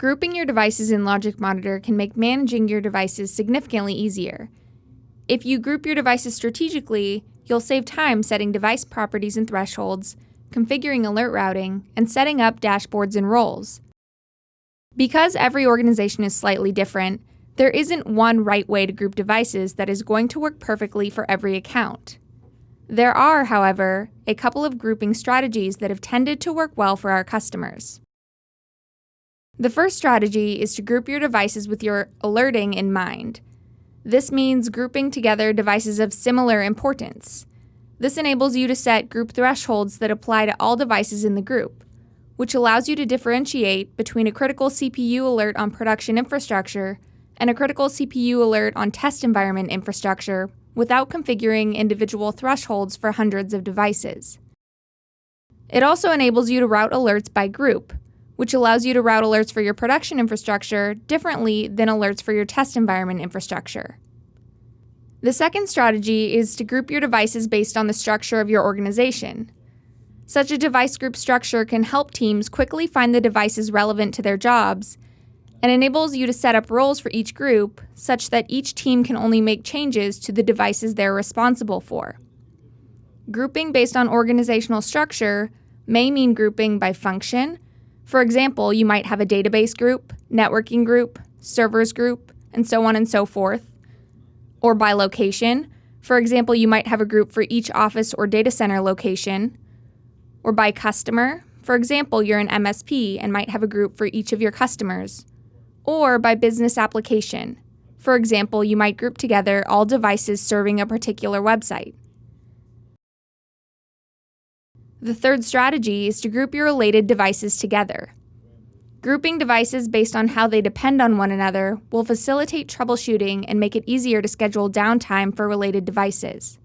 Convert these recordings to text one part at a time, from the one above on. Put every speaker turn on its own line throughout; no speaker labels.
Grouping your devices in LogicMonitor can make managing your devices significantly easier. If you group your devices strategically, you'll save time setting device properties and thresholds, configuring alert routing, and setting up dashboards and roles. Because every organization is slightly different, there isn't one right way to group devices that is going to work perfectly for every account. There are, however, a couple of grouping strategies that have tended to work well for our customers. The first strategy is to group your devices with your alerting in mind. This means grouping together devices of similar importance. This enables you to set group thresholds that apply to all devices in the group, which allows you to differentiate between a critical CPU alert on production infrastructure and a critical CPU alert on test environment infrastructure without configuring individual thresholds for hundreds of devices. It also enables you to route alerts by group, which allows you to route alerts for your production infrastructure differently than alerts for your test environment infrastructure. The second strategy is to group your devices based on the structure of your organization. Such a device group structure can help teams quickly find the devices relevant to their jobs and enables you to set up roles for each group such that each team can only make changes to the devices they're responsible for. Grouping based on organizational structure may mean grouping by function. For example, you might have a database group, networking group, servers group, and so on and so forth. Or by location. For example, you might have a group for each office or data center location. Or by customer. For example, you're an MSP and might have a group for each of your customers. Or by business application. For example, you might group together all devices serving a particular website. The third strategy is to group your related devices together. Grouping devices based on how they depend on one another will facilitate troubleshooting and make it easier to schedule downtime for related devices.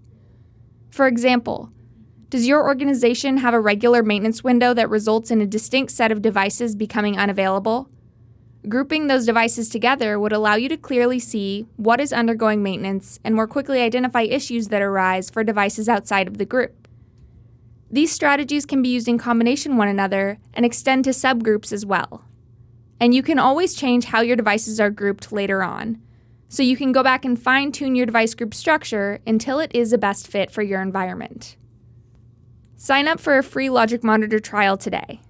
For example, does your organization have a regular maintenance window that results in a distinct set of devices becoming unavailable? Grouping those devices together would allow you to clearly see what is undergoing maintenance and more quickly identify issues that arise for devices outside of the group. These strategies can be used in combination with one another and extend to subgroups as well. And you can always change how your devices are grouped later on, so you can go back and fine-tune your device group structure until it is a best fit for your environment. Sign up for a free LogicMonitor trial today.